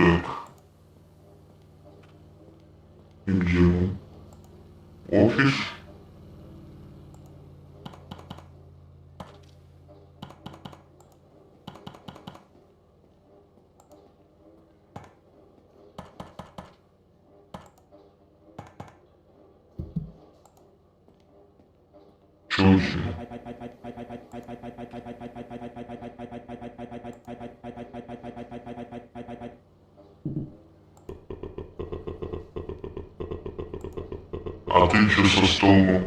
Tak. I gdzie on? Office? Чёрт. А ты чё со столом?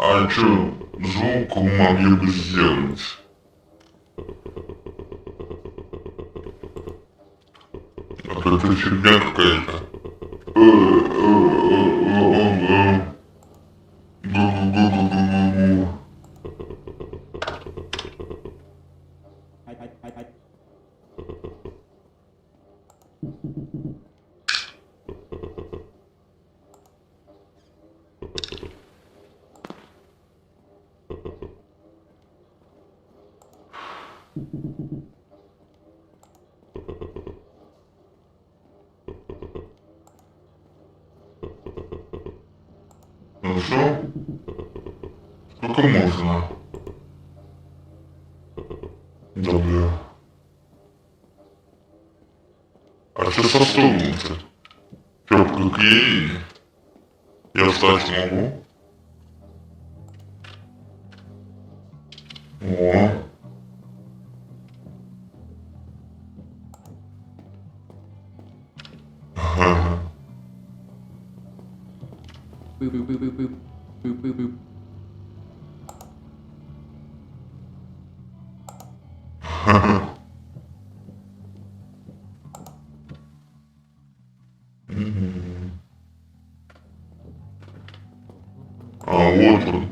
А чё, звук могли бы сделать? А то это фигня какая-то. Гу-гу-гу-гу-гу-гу. Ну всё? Сколько можно? Да бля. А что со столом-то? Чё, какие? Я встать могу? О. Ага. Ага. Мгм. А вот он.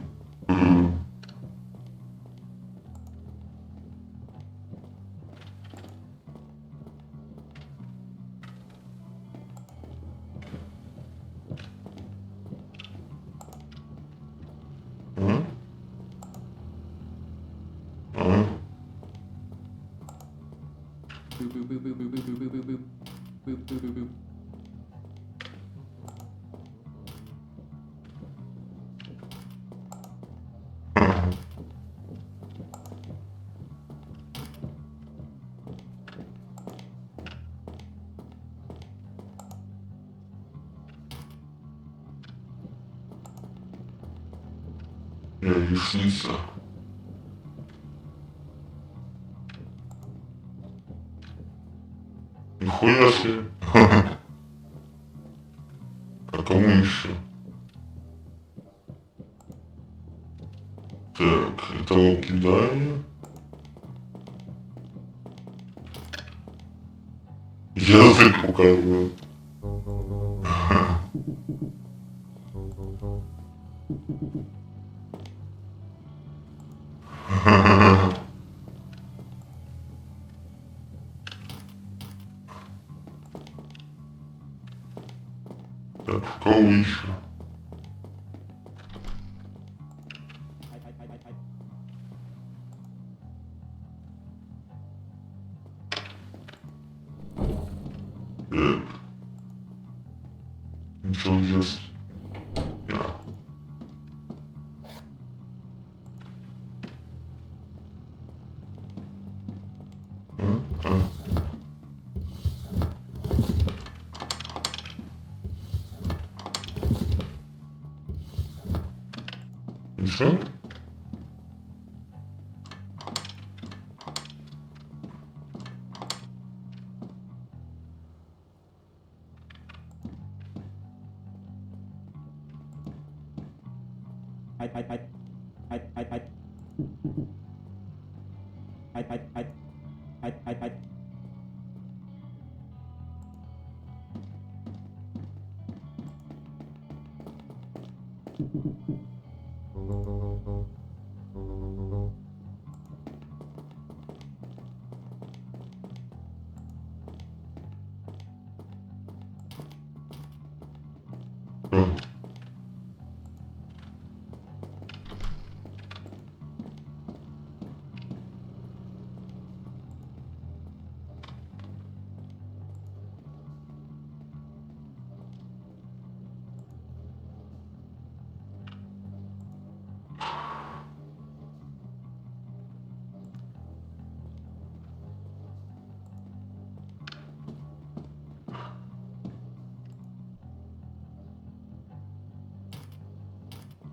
А? А? Я ясница. Нихуя себе. А кому еще? Так, этого кидаю. Язык показывает. Так, кого еще? Так, ничего здесь. Да. А? А? Еще? Tak.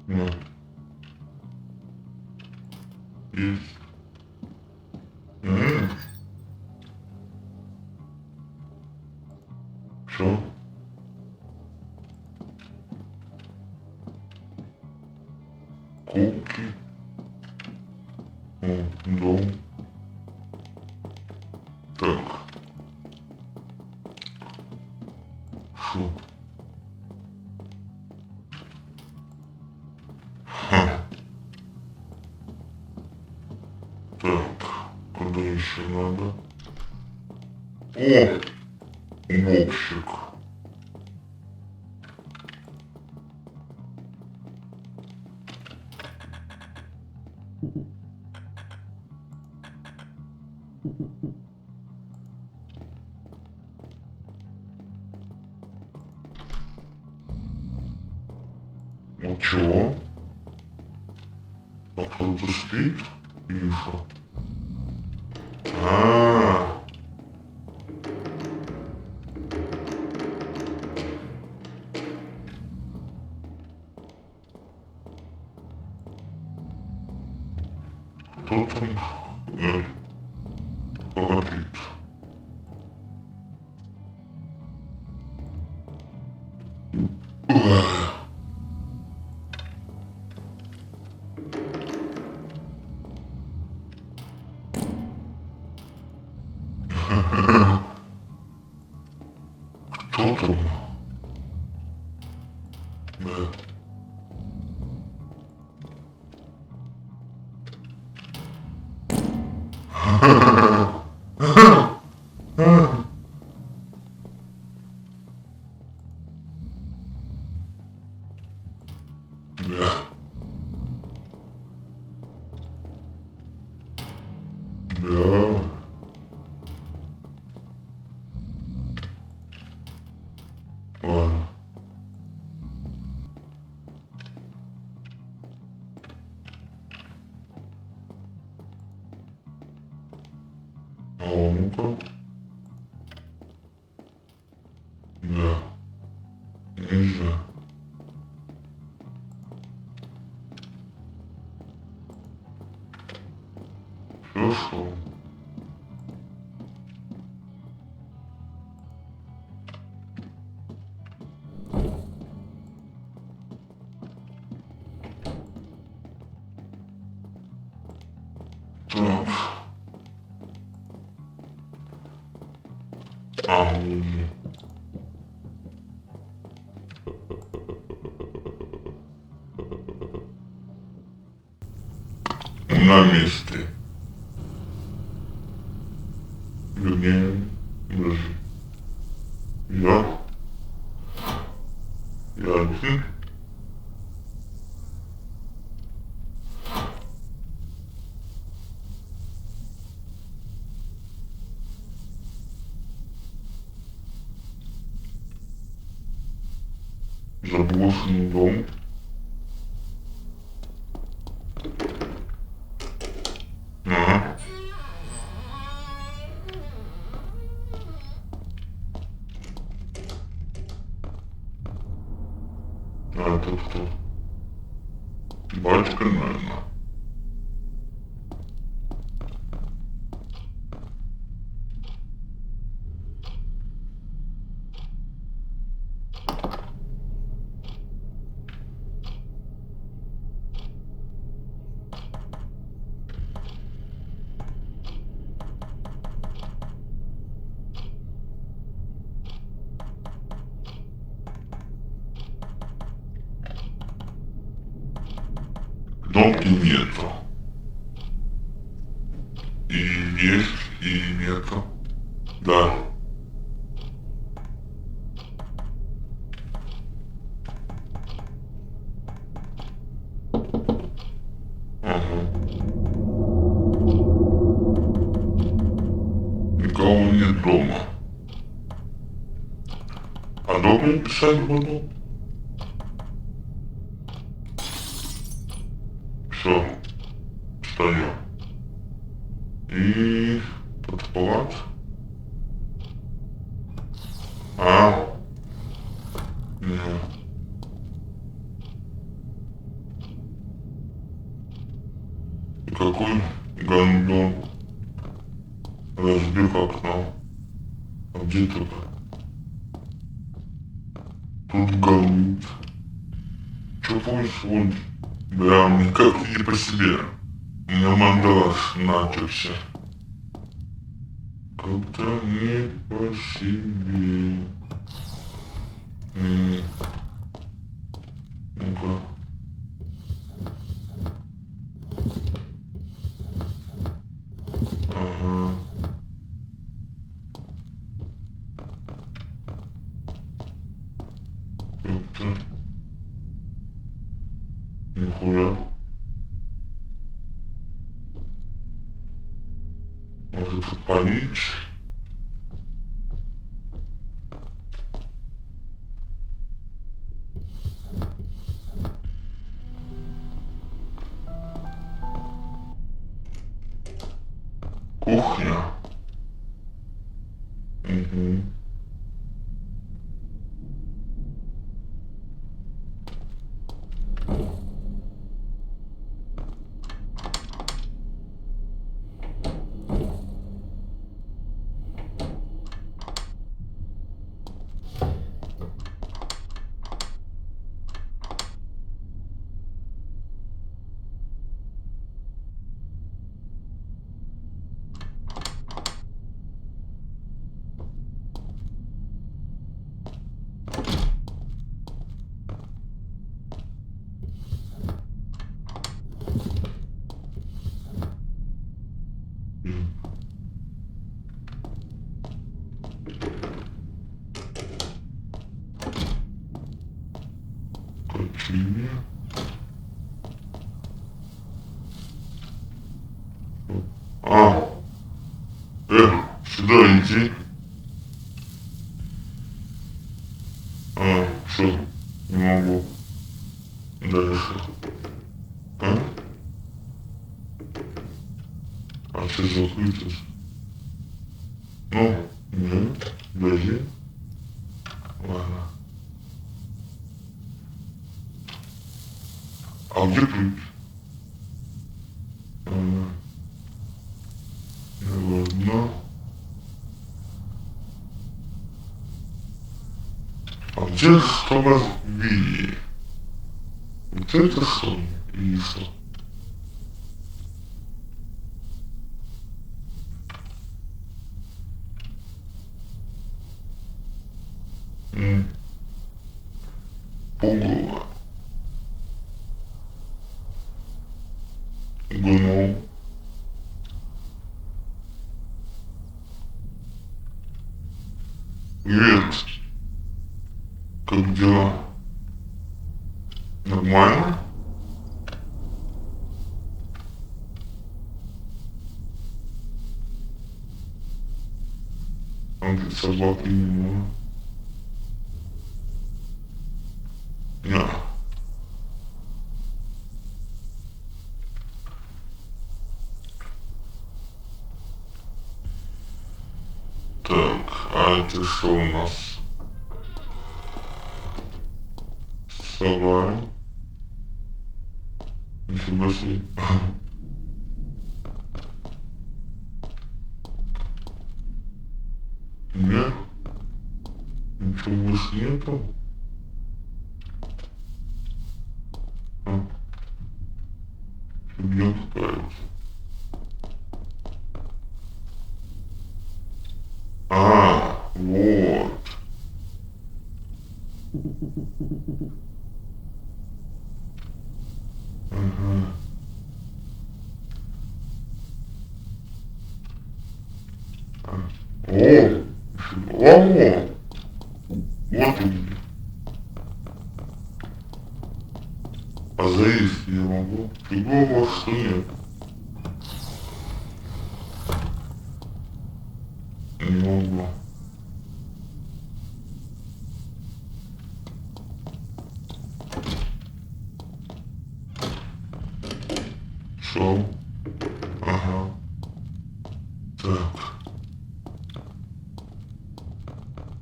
No. Jest. Mm. Co? Kubki? O, dom. Tak. Co? Ha. Tak. Kurde się nada. O! Moksik. Ну чего? А кто-то спит? Тихо. А, кто там говорит? Кто там? Да. Да. Да. Ладно. А ну-ка. Да. Нельзя. Хорошо. Так. Ау. На месте. Вернее, даже я. Я один. Заброшенный дом. Ага. А это кто? Батька, наверное. Кнопки нету. И есть, и нету. Да. никого нет дома. А дома писать буду. Все, встаю. И под палат. Нет. И какой гандон разбил окно. А где тут? Тут говнит. Чё происходит? Да, мне как не по себе. У меня мандалас начался. Как-то не по себе. Ну-ка. Ага. Как-то. Нихуя. Может отпалить? Кухня. Угу. Какие? Сюда иди. Что? Не могу. Дальше. Что закрыто? Ну, нет, подожди. Ладно. А где ключ? Ладно. А где холодильник? Вот это сон или что? Пугало. Гном. Привет. Как дела? Нормально? А где собаки не. Так, а это что у нас? Сова. Нифига себе. Нет? Ничего больше нету? Фигня какая-то. Вот. Ага. Вот он. А заесть я могу? Другого что нет. Не могу. Шел. Ага. Так.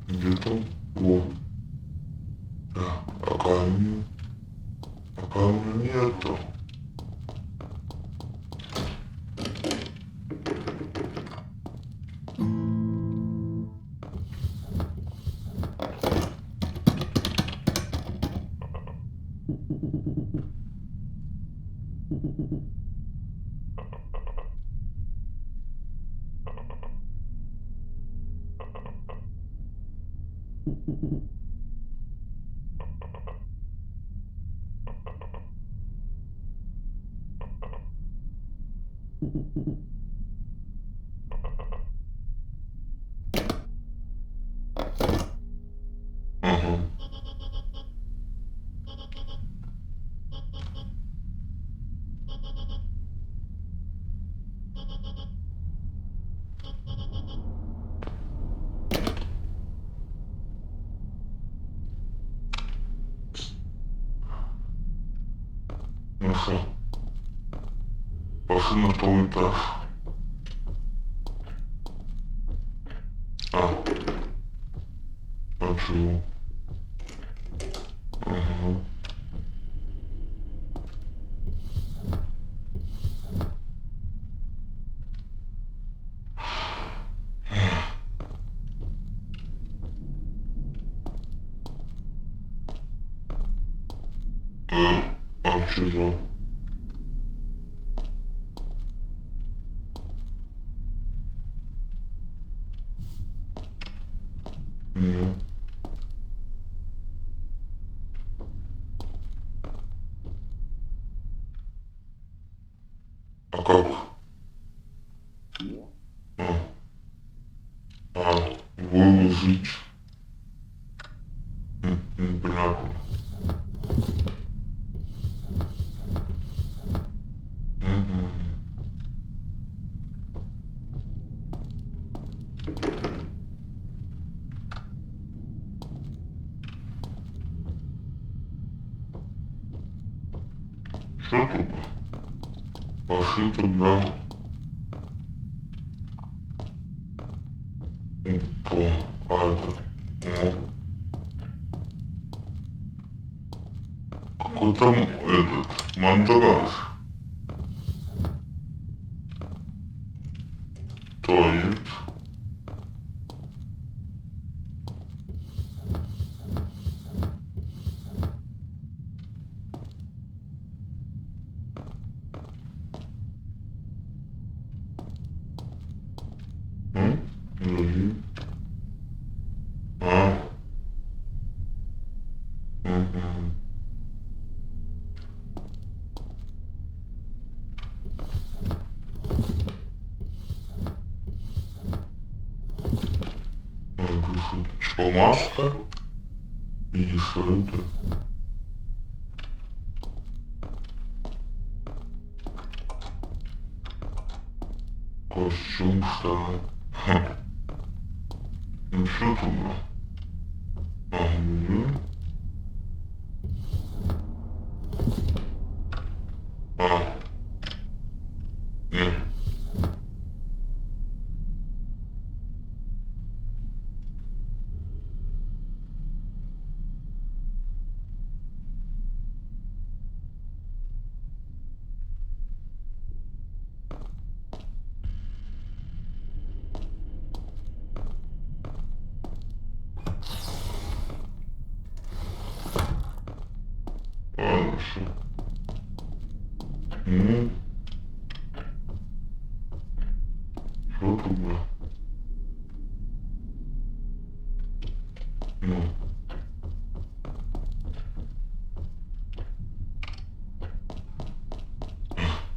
Где там? Вот. Так. А камня? А камня нету. Ага. Ну что, пошли на второй этаж. А, почему? Ага. А чего? Ну, а как? А, выложить? Непонятно. Мгм. Что тут? Пошли тогда. Это, какой там этот, мандраж. Туалет. Подожди. А, мгм. Что, маска? И что это? Костюм, что ли? Ха. Ну что туда? Ага. А, нет. Хорошо. Ну, что туда? Ну,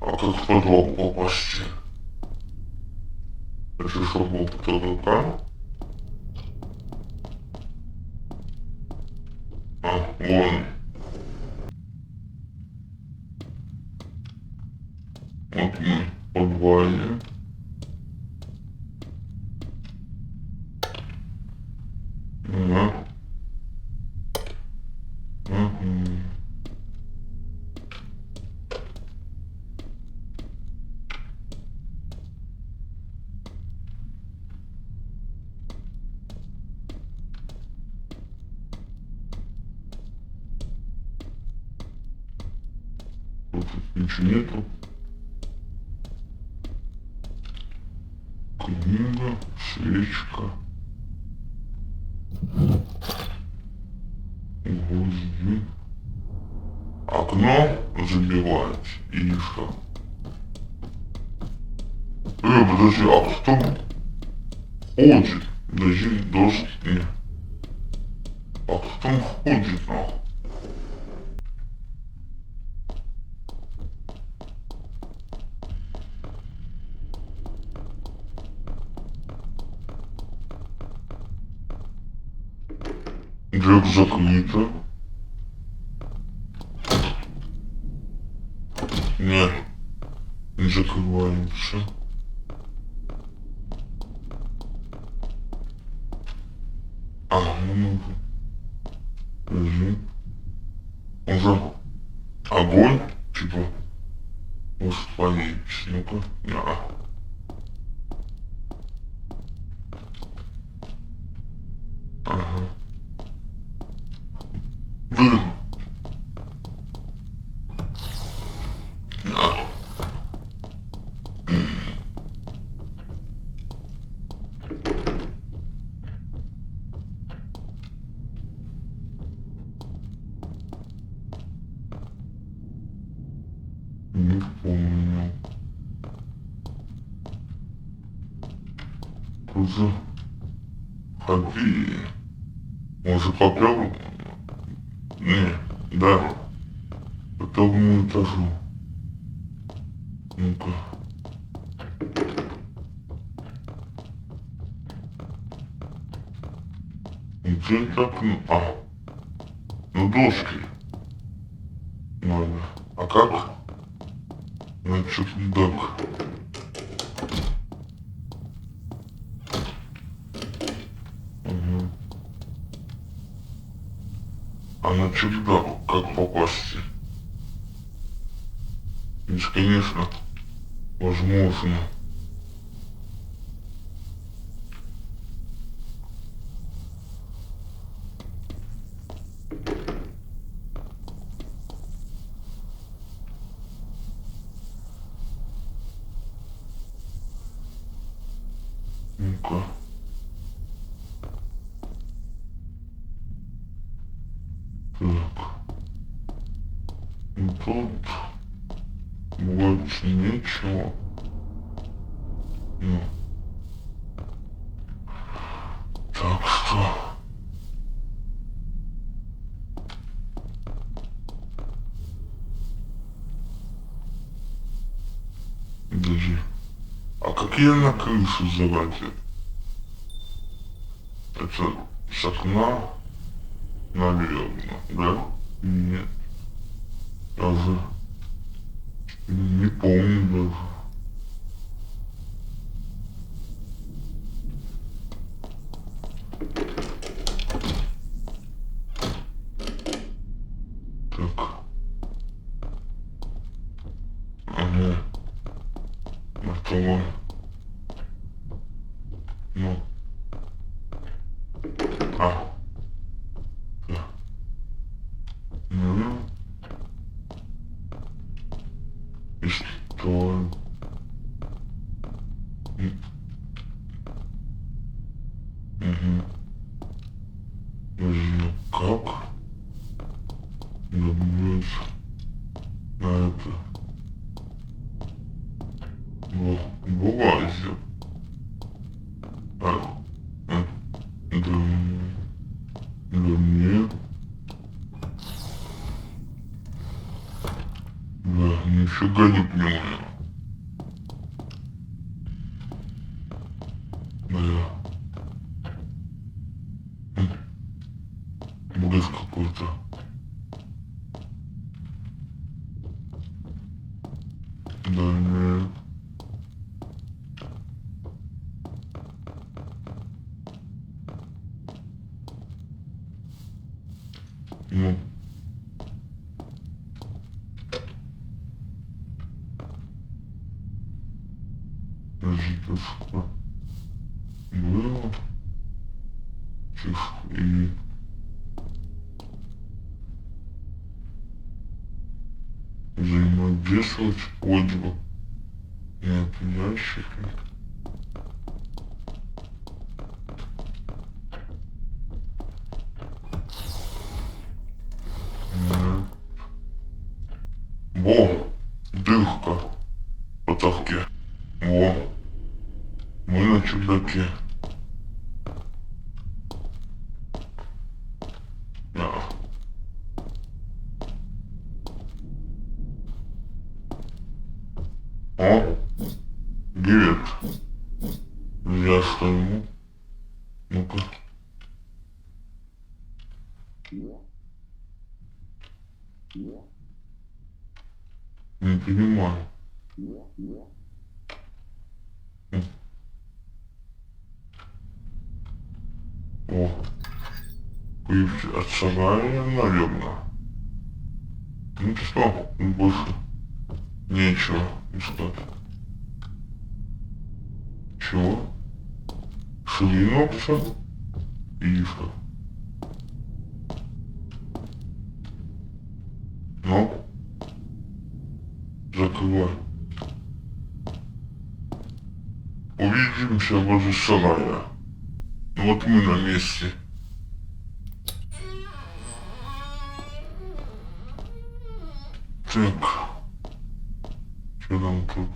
а как в подвал попасть? Это что, был потолка? А, вон. Вот мы в подвале. Ага. Ага. Тут ничего нету. Книга, свечка. Гвозди. Окно забивать и что? Подожди, а кто ходит? Подожди, дождь не. А кто там ходит, нахуй? Дверь закрыта. Нет, не закрывается. Ну, подожди. Уже огонь, типа, может понять. Ну-ка, ага. Блин. Не помню. Уже ходи. Может по первому? Не, да. По первому этажу. Ну-ка. Где так? Ну доски. Надо. А как? Значит, так. Угу. А на чердак как попасть? Ведь, конечно, возможно. Ну-ка. Так. Ну тут больше ничего. Ну. Так что... Подожди. А какие на крышу залазят? Это с окна, наверное, да? Нет. Даже не помню даже. Так. Ага. На второй. Ну. А. Да. Ну. И что? Угу. Подожди, как? Забыть на это. Вылазит. Да. Да нет. Да, нифига не понимаю. Да. Бред какой-то. Да нет. Ну. Это что? Было. И... взаимодействовать отзывы. Нет, ящики. Нет. Во, дырка в потолке. Во, мы на чердаке. Да. О, привет. Я стою. Ну-ка. Не понимаю. О, ключ от сарая, наверное. Ну что, больше нечего искать. Чего? Свинопса и что? Ну? Закрывай. Увидимся возле сарая. Вот мы на месте. Так. Что там тут?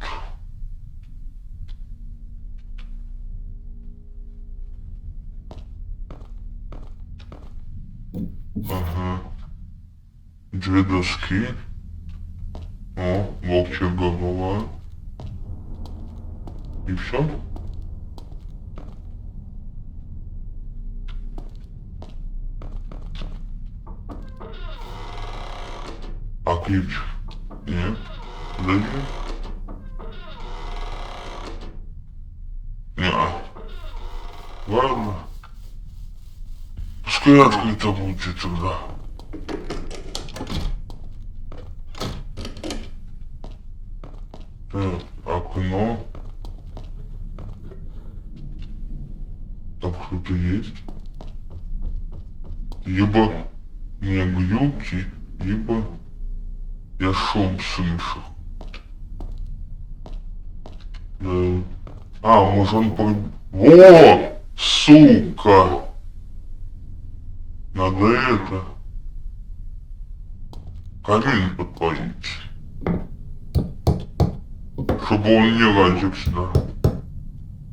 Ага. Две доски. О, волчья голова. И все? А ключ? Нет. Подожди. Не. Ладно. Пускай открыто будет тогда. Так, окно. Там кто-то есть. Либо у меня глюки, либо я шум слышу. Да. А, может он по... Во! Сука! Надо это... камин подпалить. Чтобы он не лазил сюда.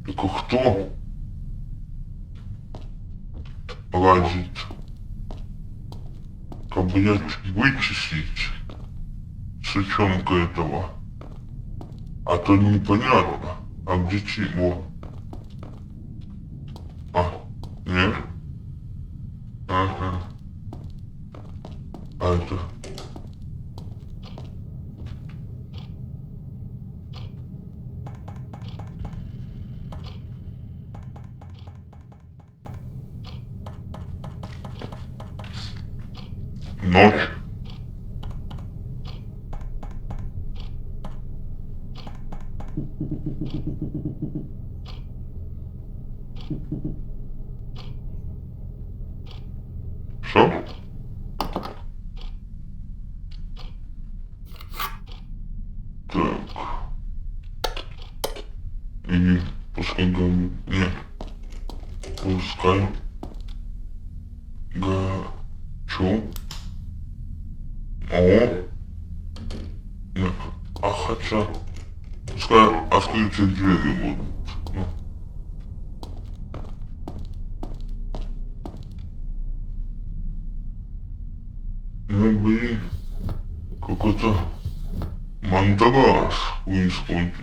Только кто лазит? Как бы вычислить сучонка этого. А то непонятно. А где чего? А, нет? Ага. А это? Ночь. Что? Так. И пускай говорит. Нет. Пускай. Чё? О. Нет. А хотя. Пускай открытые двери будут. Ну. Ну блин. Какой-то мандраж происходит.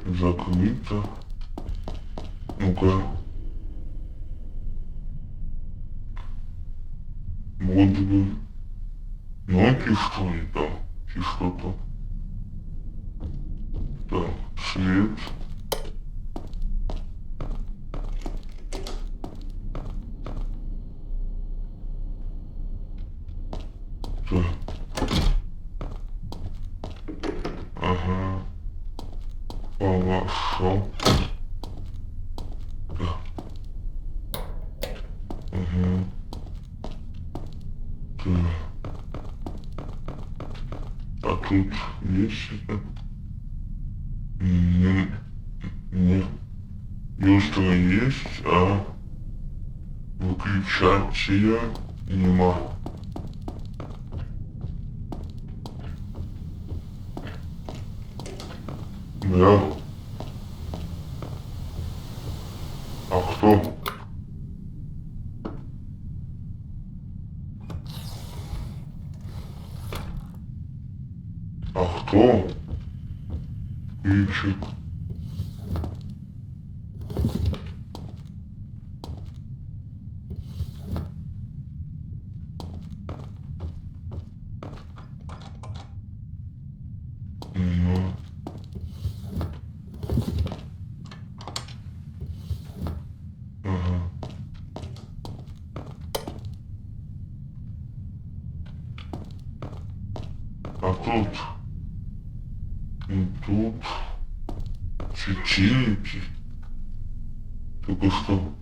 Закрыто. Ну-ка. Вроде бы ноги что ли там? И что-то. Так, свет. Хорошо. Да. Угу. Да. А тут есть что-то? Не, не. Люстра есть, а выключателя нема. Да. А кто? А кто? Ключик. Ну. Ага. А тут светильники. Только что,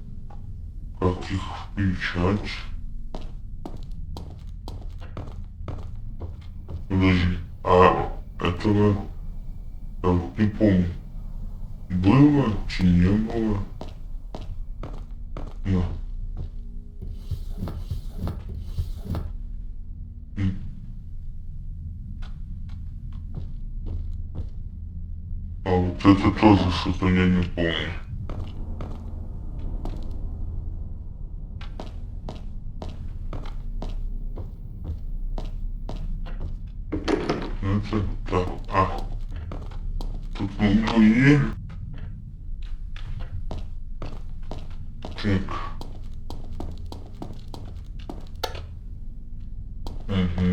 как их включать? Подожди, а этого я вот не помню. Было чи не было? Да. А вот это тоже что-то я не помню. Это так, тут другие. Так. Угу.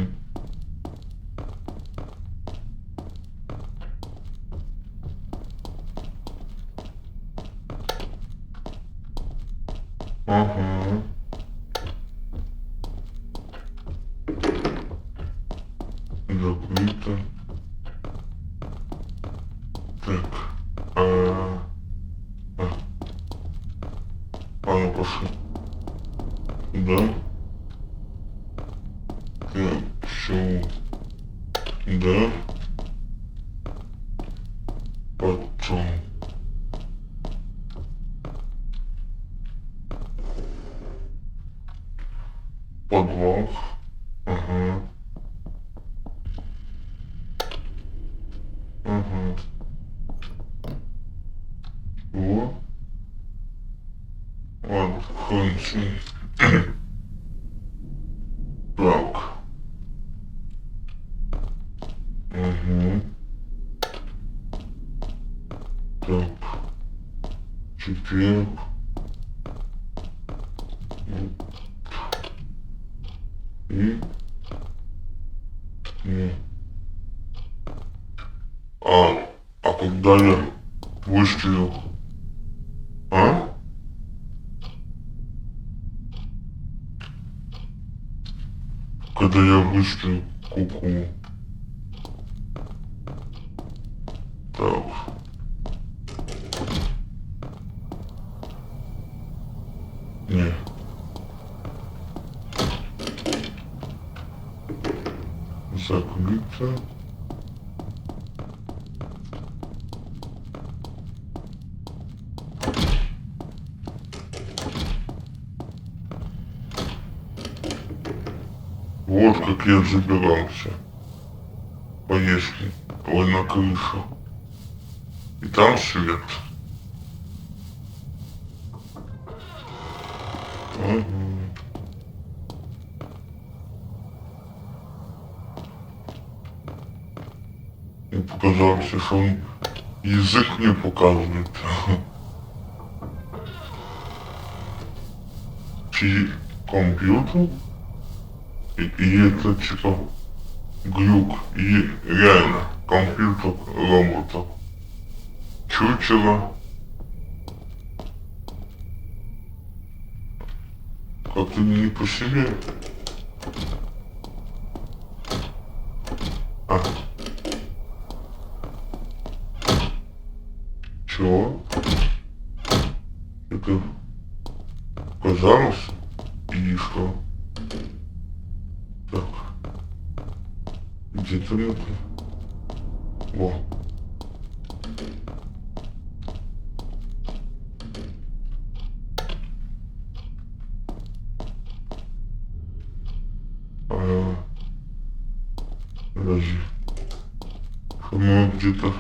Ага. Закрыто. Так. А, ну пошли. Да. Так, все. Да. Потом. Подвал. Ага. Ага. О. Ладно, кончим. Так. Угу. Так. Теперь. И. И. А когда я выстрелил? А? Когда я выстрелил куку. Так. Не. Закрыто. Вот как я забирался. Поездки. Ой, на крышу. И там свет. Ага. Мне показалось, что он язык мне показывает. Чи компьютер? И это типа глюк. И реально компьютер работал. Чучело. Как-то не по себе. А. Чё? Чё? Это казалось? Или что? Так. Где-то это. Во. Подожди. По-моему, где-то.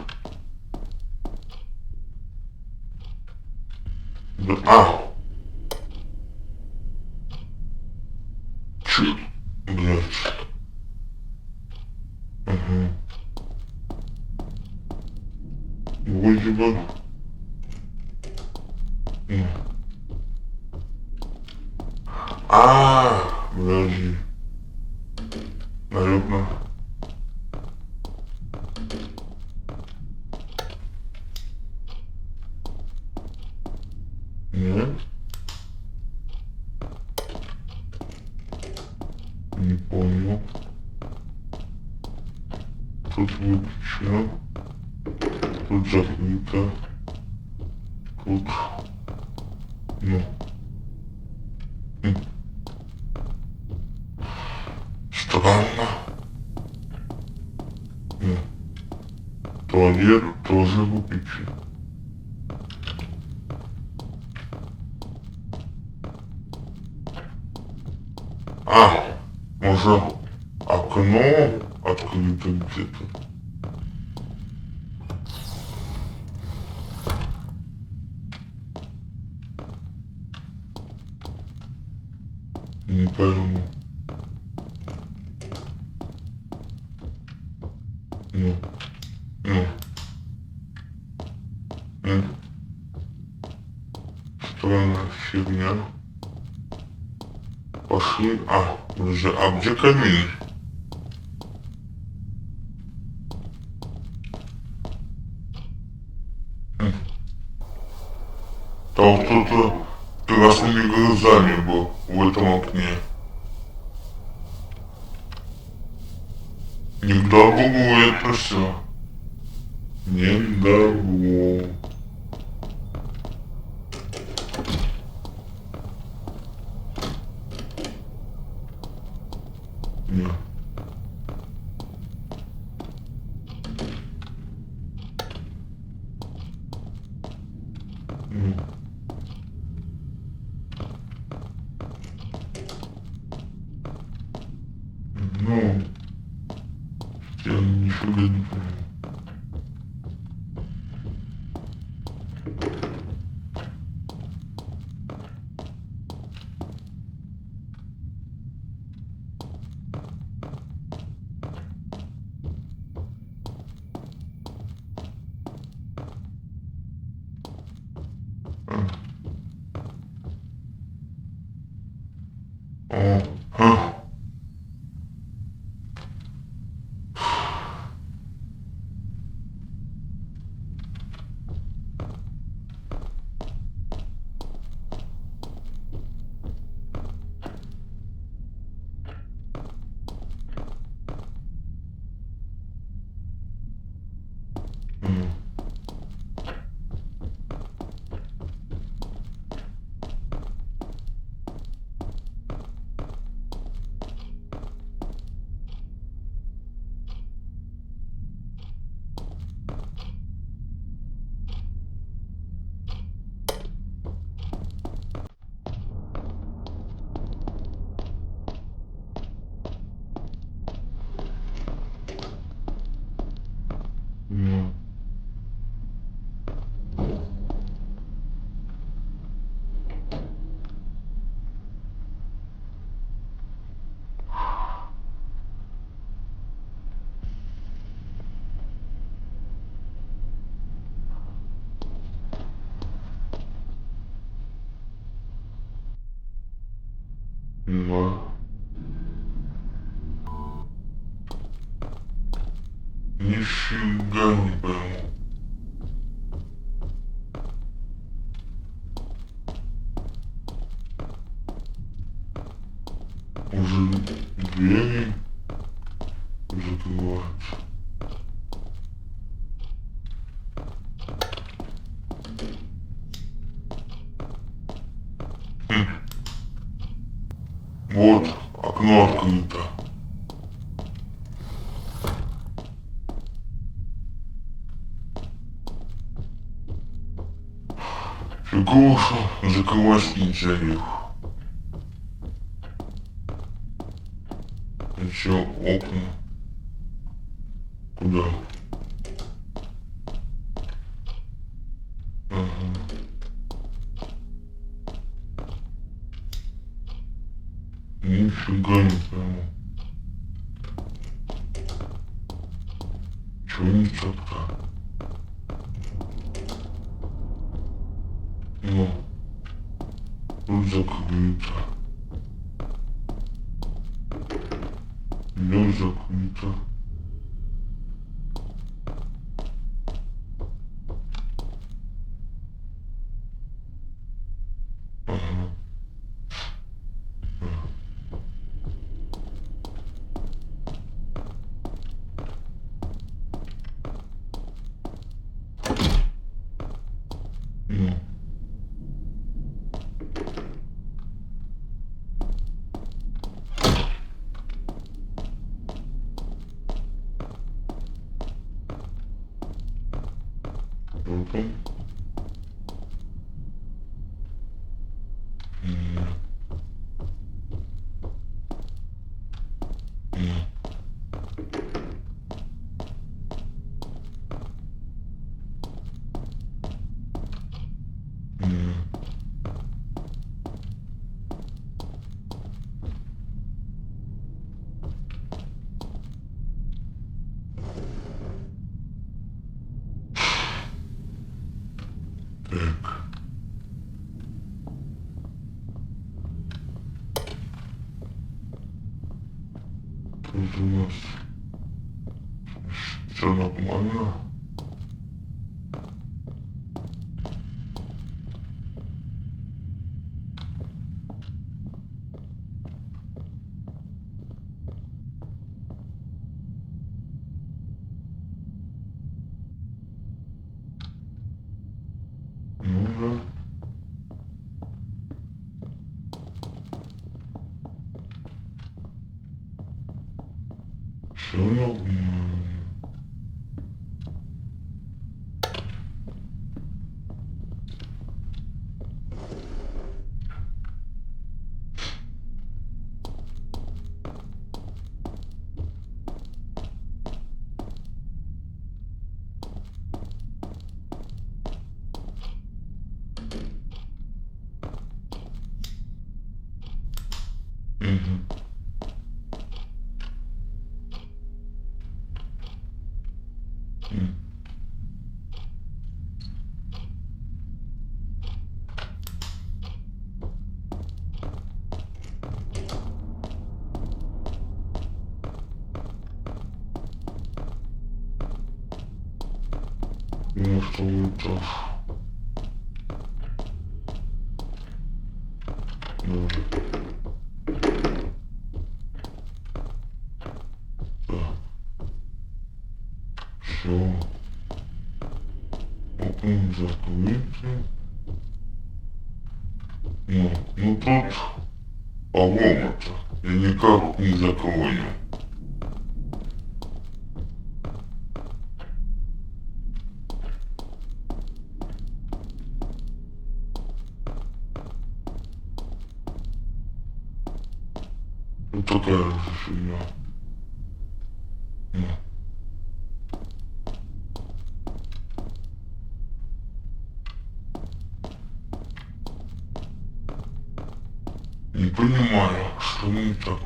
Да, чё? Блядь. Ага. Вроде бы. Подожди. Наверное. Нет. Не понял. Тут выключено. Тут закрыто. Тут. Ну. Странно. Туалет тоже выключен. Может, окно открыто где-то? Не пойму. Странная фигня. Пошли. Подожди, где камин? Там кто-то красными глазами был в этом окне. Не к добру это все. Не к добру. Нет. Ну, я нифига не понял. Нифига не пойму. Уже двери закрываются. Вот, окно открыто. Фигуша, закрывать нельзя их. Еще окна. Куда? Ага. Нифига не пойму. Чего не четко? Ну, тут закрыто. Не закрыто. Ага. Ну. Потом. Так. Тут у нас все нормально. Ну да. Все нормально. Угу. Ну, второй этаж. Да. Так. Все. Окно закрыто. Ну тут поломато. Я никак не закрою. Вот такая же фигня. Не понимаю, что не так.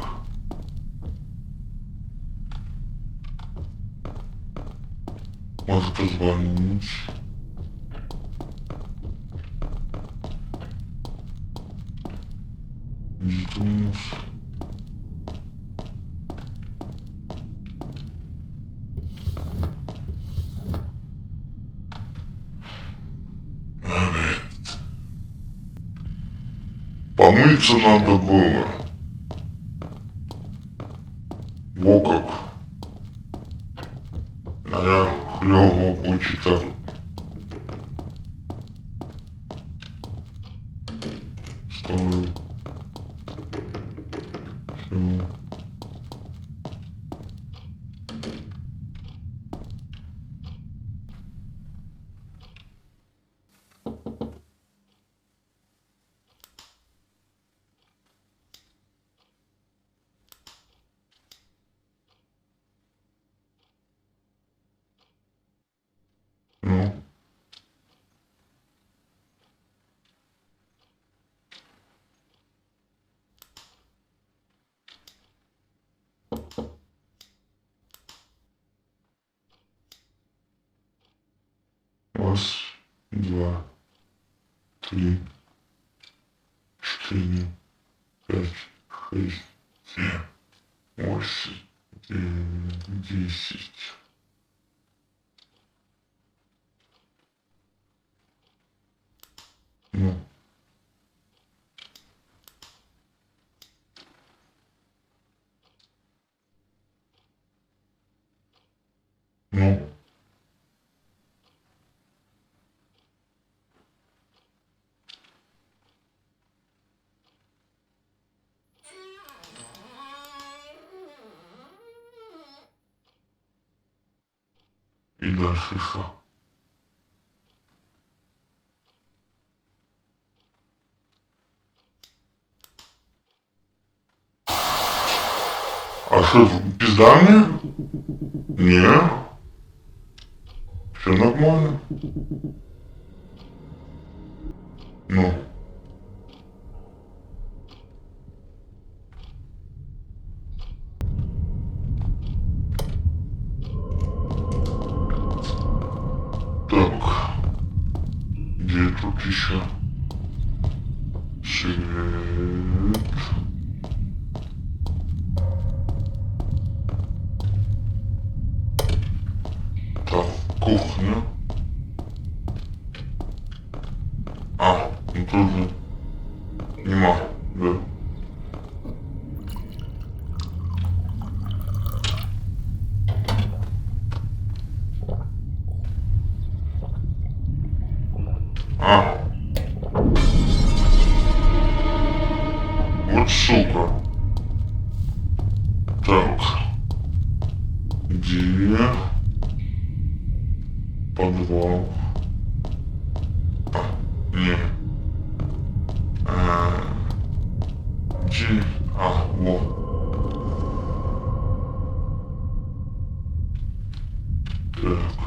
Может позвонить. Где-то у нас. Помыться надо было. Во как. А я клёво почитал. Стою. 3, 4, 5, 6, 7, 8, 9, 10. Ну. Ну. И дальше что? А что, пизда мне? Не. Все нормально. Ну. Так. Где тут еще? Свет. Так, кухня. А, ну тоже нема, да. А. Вот сука. Так. Где? Подвал. А, не. Где? А, вот. Так.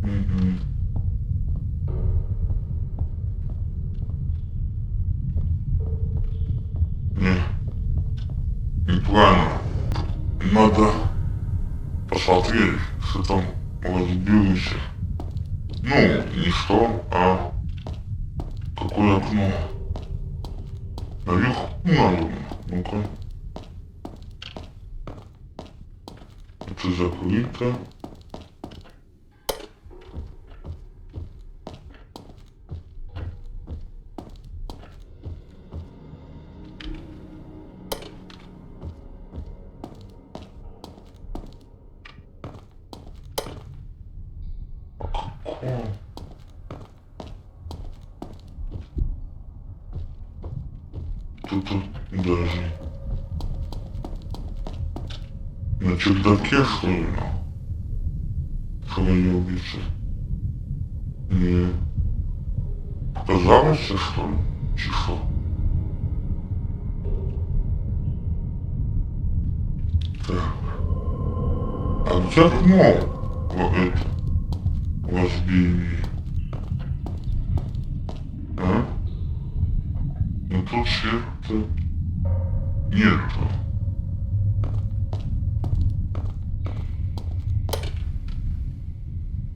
Угу. Не. Неправильно. Надо посмотреть, что там разбилось. Ну, не что, а какое окно. Наверху, наверное. Ну-ка. Это закрыто. Какое? Тут даже на чердаке, что ли? Проебится. Не. Показалось, что ли? Чего? Так. А где окно? Вот это. Разбили. А? Ну тут света нету.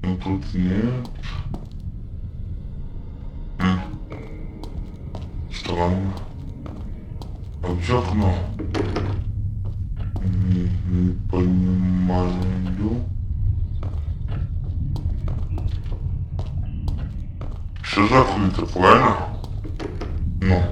Ну тут нет. Странно. А где окно? Не понимаю. Все закрыто, правильно? Ну.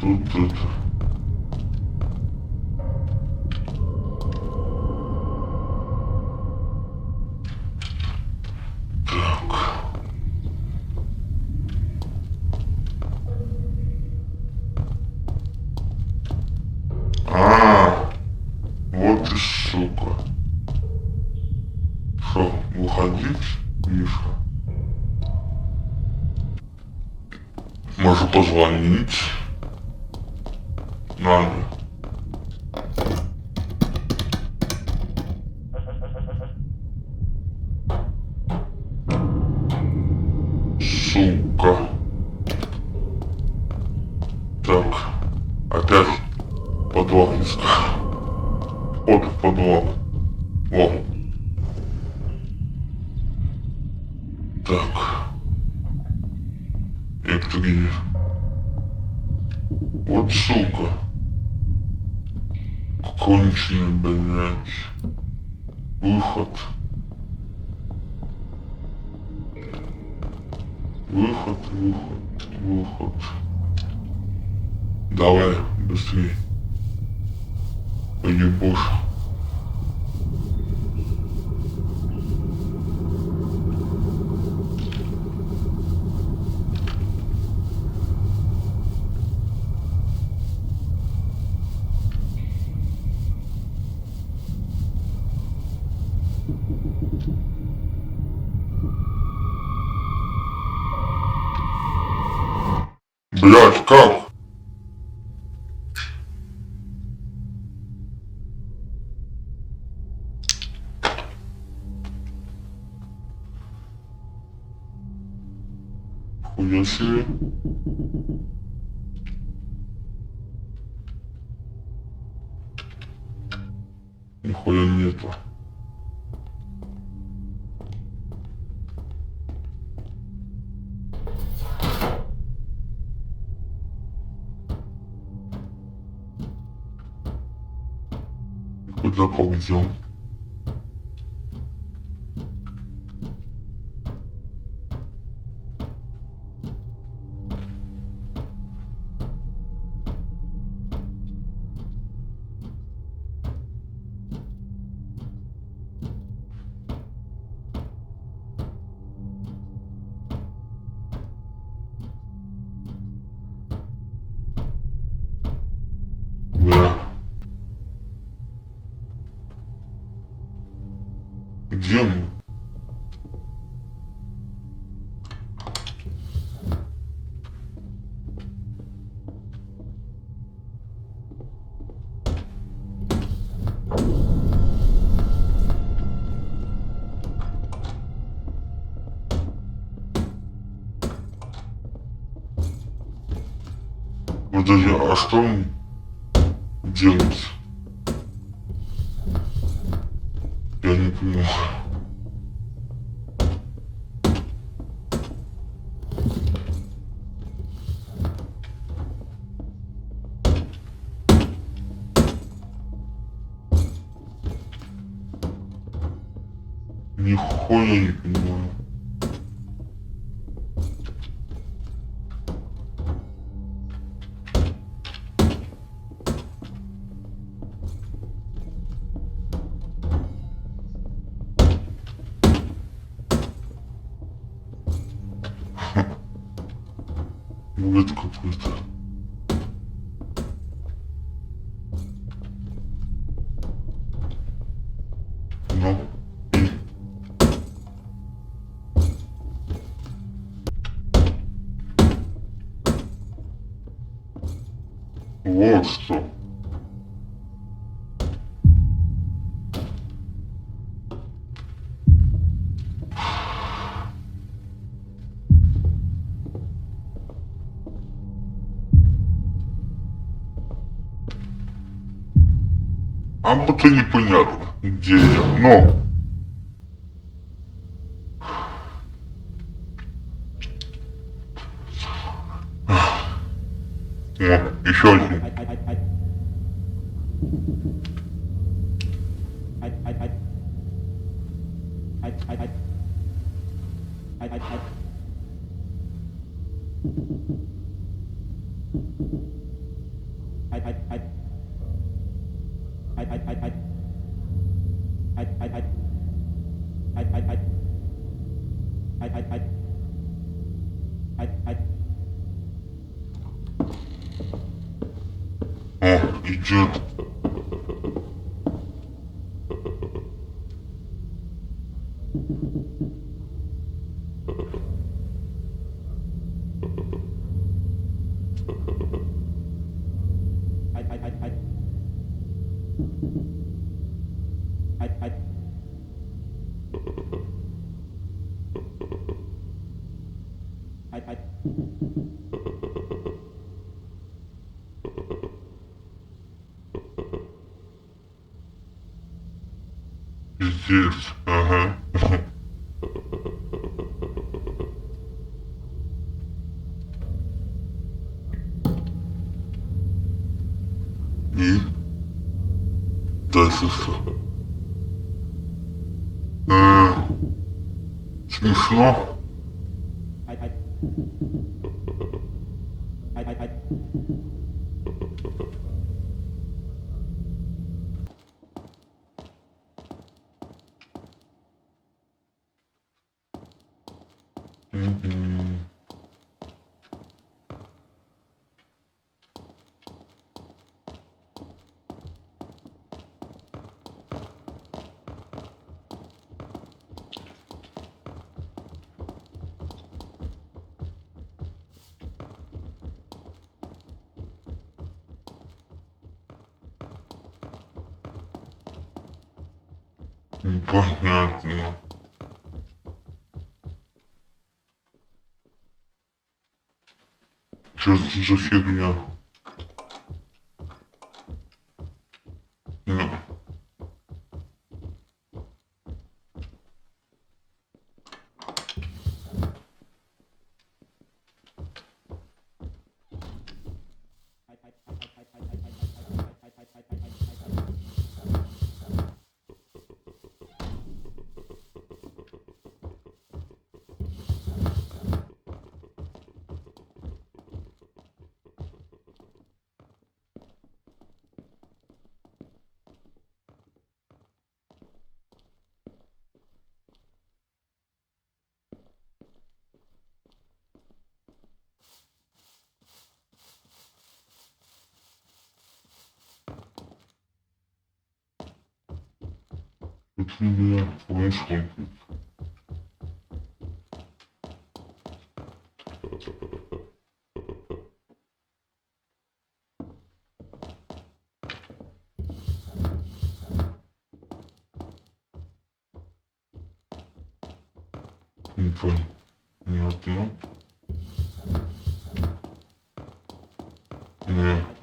Тут это. Так. Вот и сука. Что, выходить или что? Может позвонить? Надо. Сука. Опять подвал искать. Вход в подвал. Во. Так. Это где? Вот сука. Конченый, блядь. Выход. Выход. Давай, быстрее. Поебошь. Блядь, как? Хуя себе. Нихуя нету. Куда пойдем? Да. Где мы? Подожди, а что делать? Я не понимаю. Нихуя не понимаю. Бред какой-то. Ну, и вот что. А это непонятно, где я, но... О, еще один. О, идет. Здесь, ага. И дальше что? Смешно? Мгм. Понятно. Что за фигня? Ну, это у меня происходит. Непонятно. Не.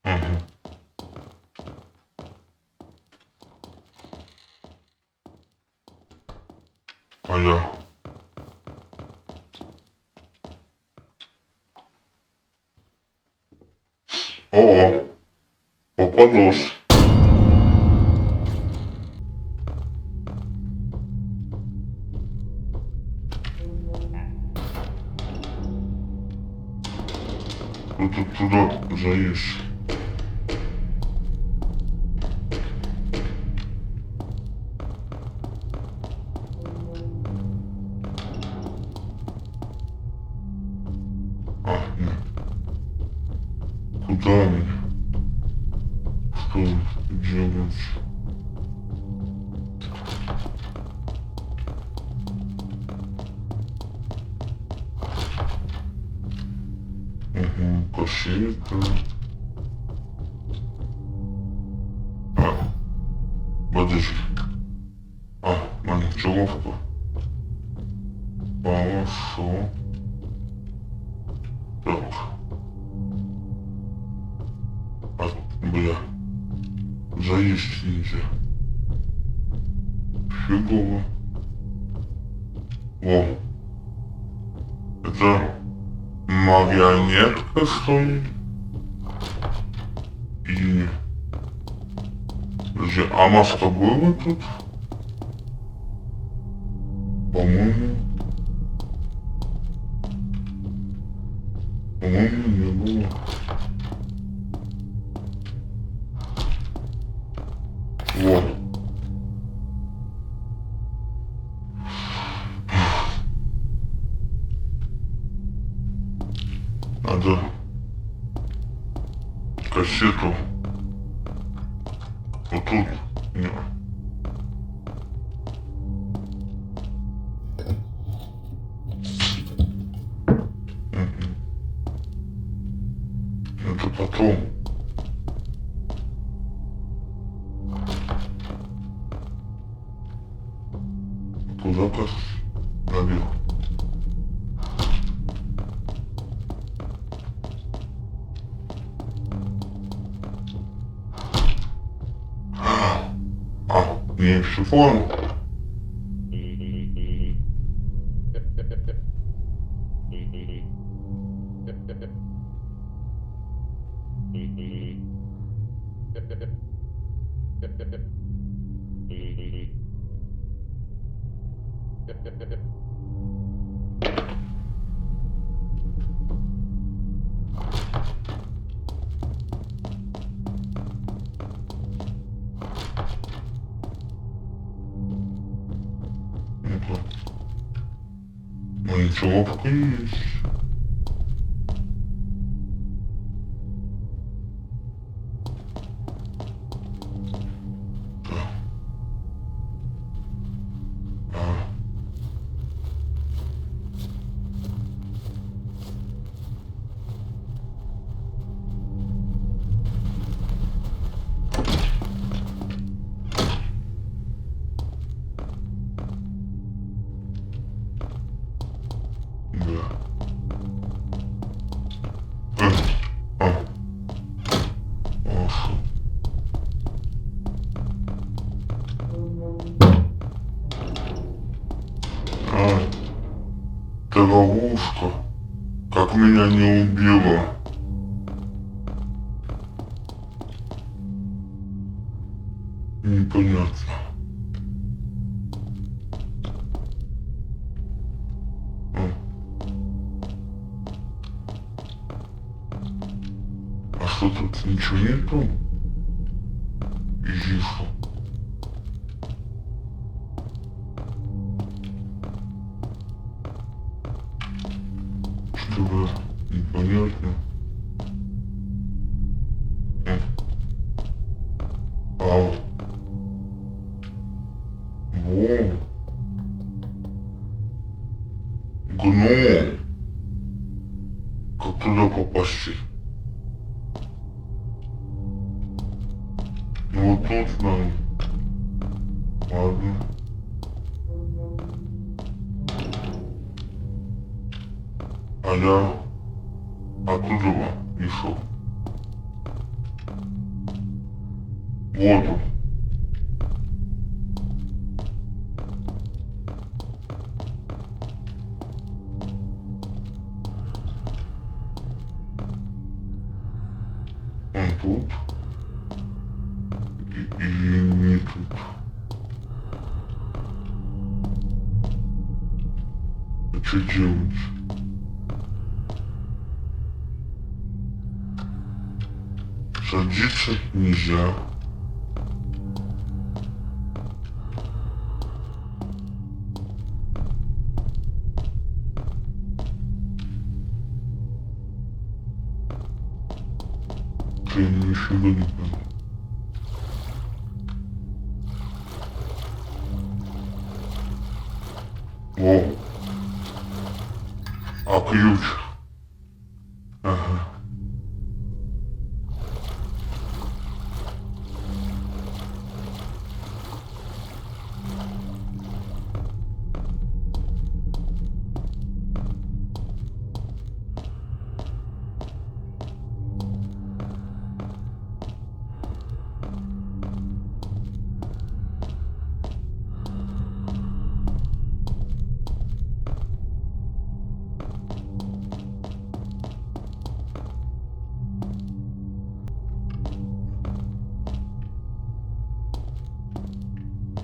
Ага. А я. О, попадос. Ну тут туда заедешь. А, нет. Куда они? Что делать? Угу, кассета. А, подожди. А, монтировка. Хорошо. Так. А, бля. Заесть нельзя. Фигово. О. Это марионетка, что ли? Или... Подожди, а маска была тут? По-моему... По-моему, не было. Вот. Надо кассету вот тут. Нет. Это потом. Куда как наверх? телефон. Ну-ка. Ну ничего, пока есть. Так. Да. А. Ох. Это ловушка. Как меня не убила. Непонятно. А что тут ничего нету? Изишу. Что-то непонятно. А. Во. Гном. Как туда попасть? Ну вот тут надо. Ладно. А я оттуда и шел. Вот он. Он тут. И не тут. А что делать? Садиться нельзя. Ты нифига не понял. О. А ключ? Ага.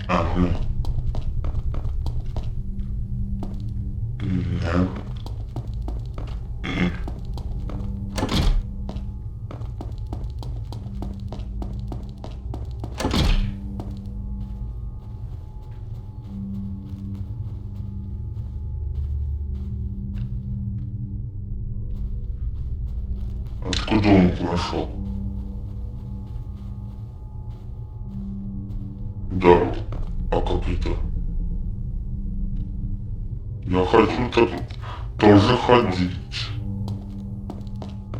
Ага. Да. Откуда он прошел? Да. А как это? Я хочу так тоже ходить.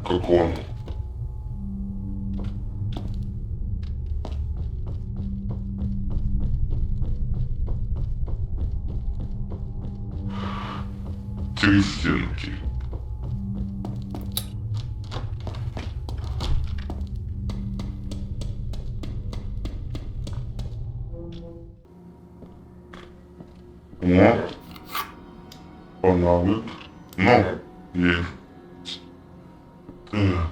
Как он. Три стенки. О. Фонарик. Ну, есть. Так.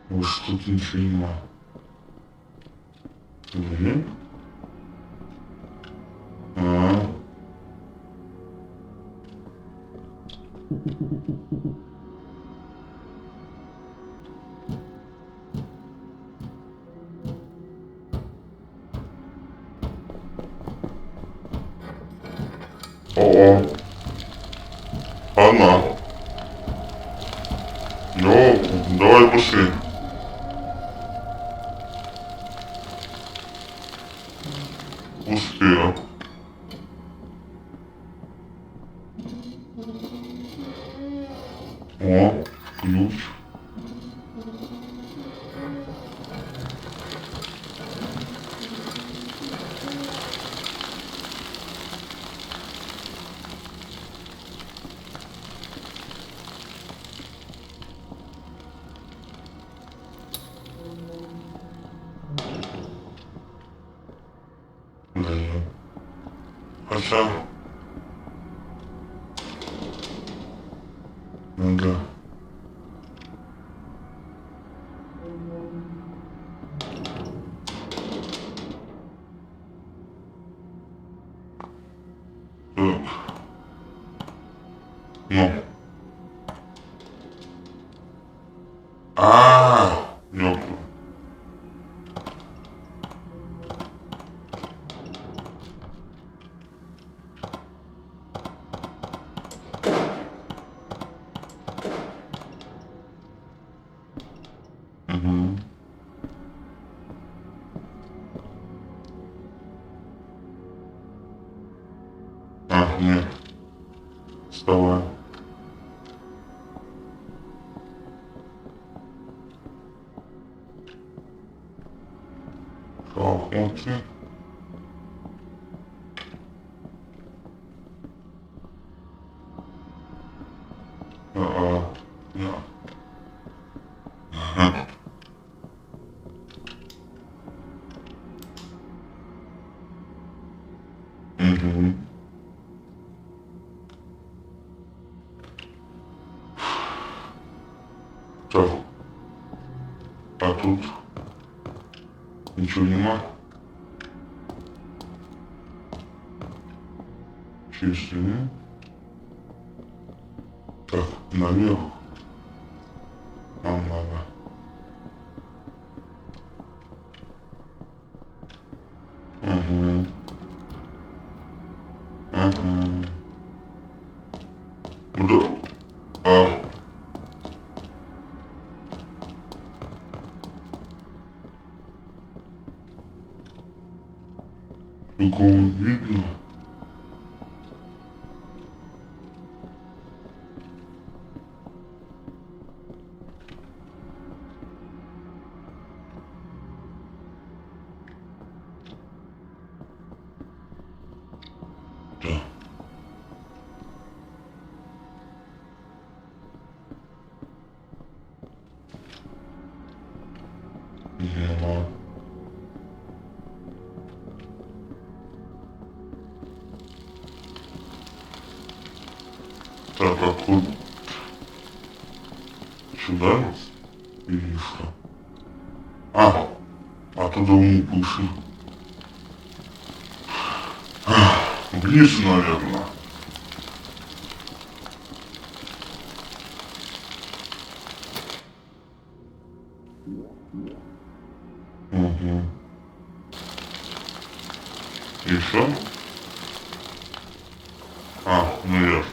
Может, тут ничего нема. Угу. А. О. Она. Йо, давай быстрее. Успел. О, ключ. Да. Хотя... Да. Так. Ну. Ёпта. Угу. Нет. Вставай. Шахматы. Да. Ага. Угу. Так. А тут ничего нема. Чистый. Так, наверх. Нам надо. Угу. Угу. Да. Такого видно. Да. Нема. Так, а тут сюда или что? Оттуда мы пошли. Вниз, наверное. Угу. Еще? Ну ясно.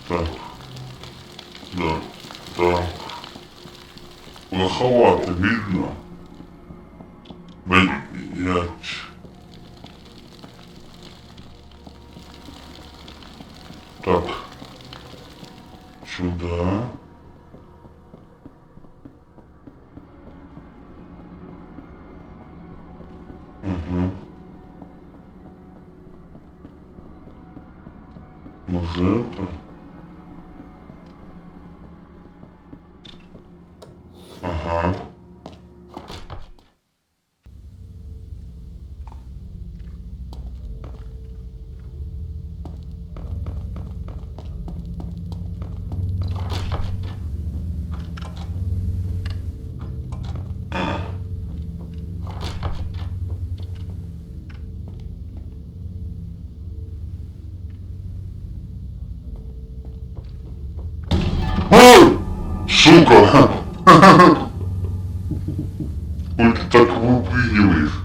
Так. Да. Так. Плоховато видно. Блять. Так. Сюда. Угу. Мазепа. Ага. Ой! Сука! Ой, ты так выпрыгиваешь.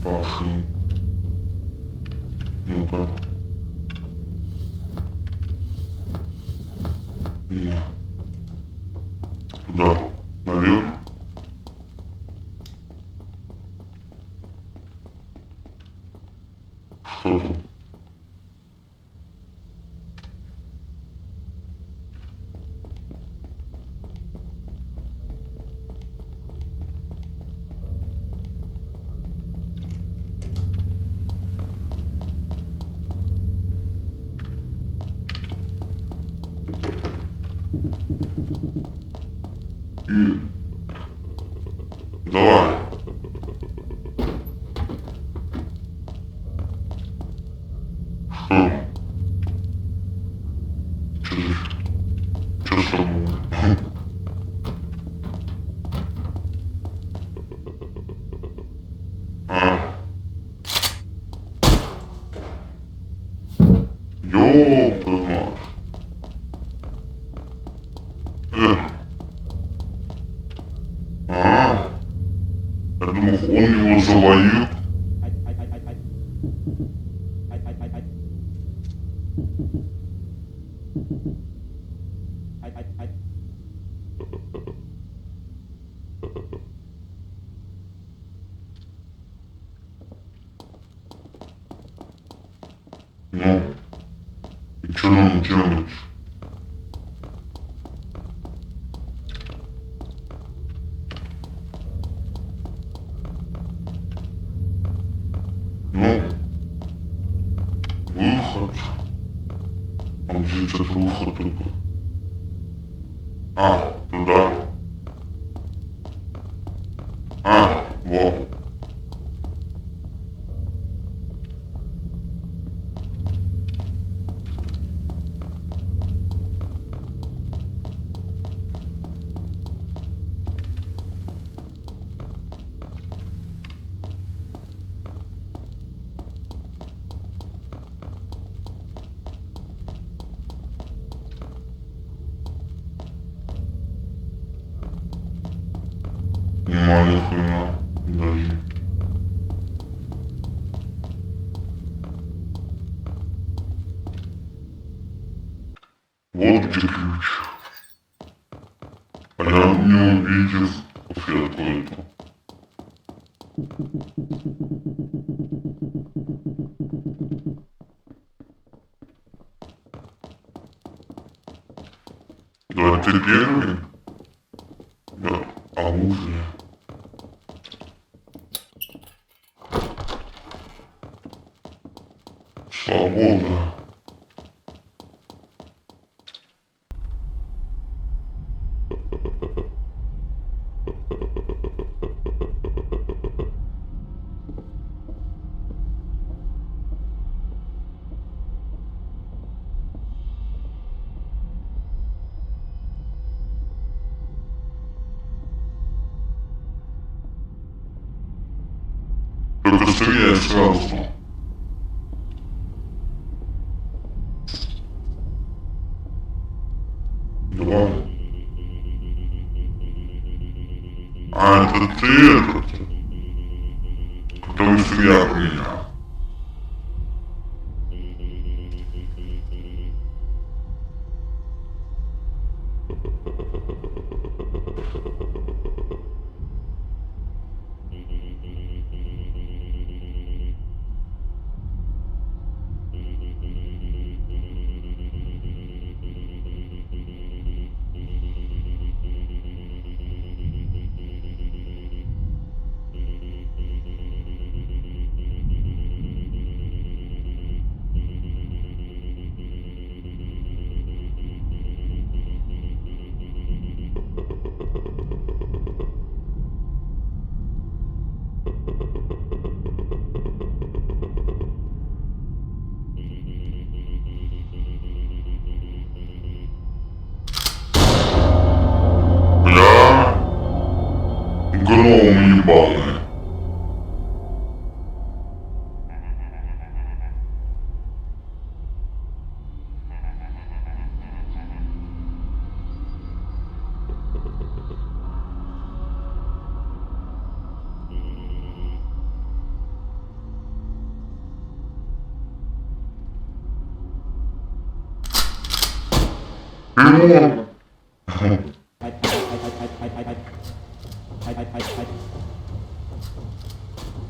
Пошли. Ну-ка. Не. Туда. Наверх. Что тут? И... Давай. Что? Что с тобой? А? Ёб твою мать. А? Я думал, он его завалил. Ну, и что нам делать? Ну, выход. А где этот выход только? А, туда. А, во. Нема ни хрена. Подожди. Вот где ключ. А я не увидел, как я открою это. Да, ты первый? Да, оружие. Свобода. Только стреляй сразу. Давай. А, это ты этот, который стрелял в меня. Пилот!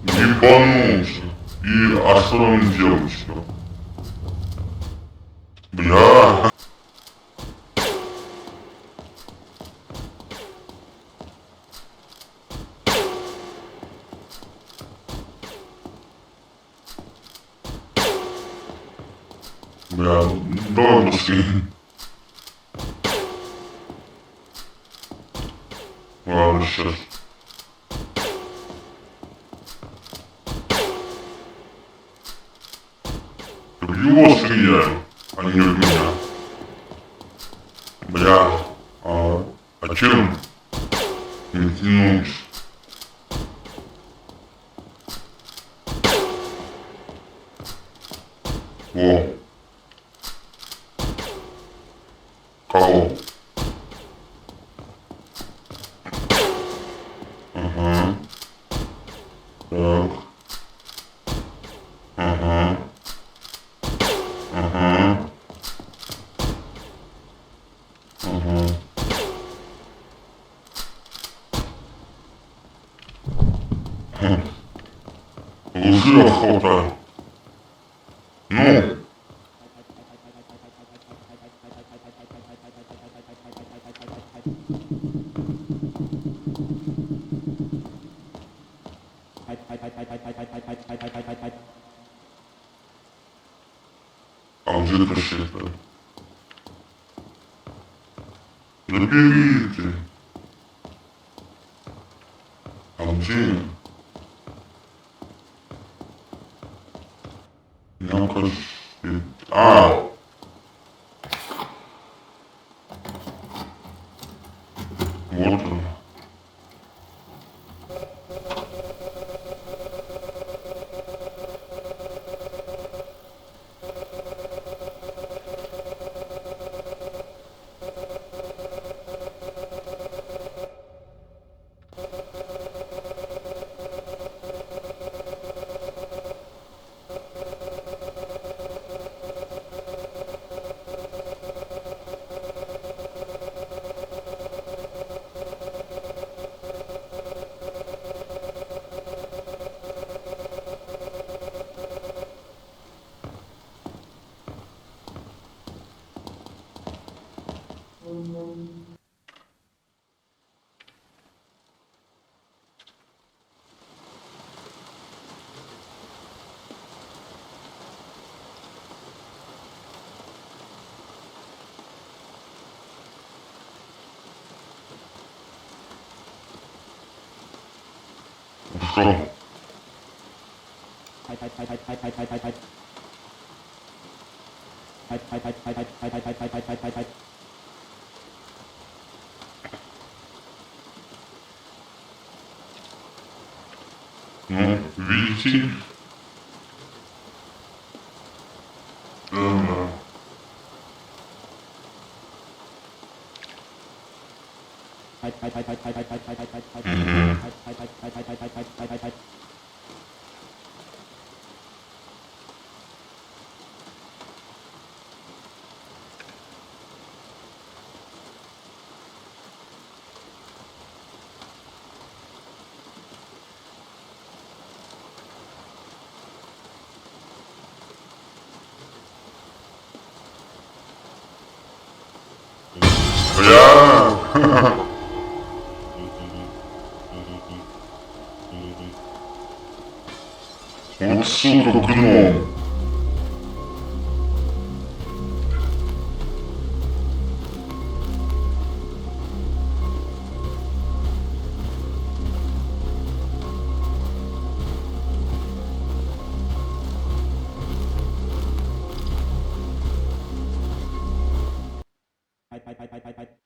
Ебанулся. И а что нам делать? Бля. Бля, давай быстрее. Ладно, сейчас. В его стреляю, а не в меня. Бля, а чем не тянусь? О. Кого? Ага. Так. Ага. Ага. Ага. Лжи охота. Ну. А где кассета? Заберите. А где? Я кассета. А! Вот он. Что? Ну, видите? Да. Бля! Вот сука, гном!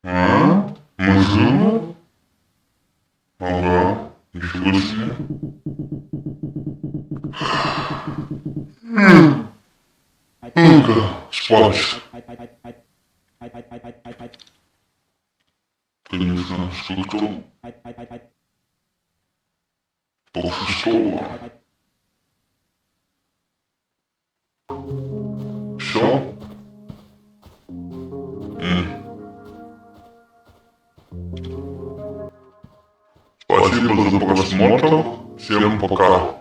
А? Мы живы? Ага, ничего себе. Ну-ка, спать. Конечно, сколько? Полшестого. Все? Спасибо за просмотр. Всем пока.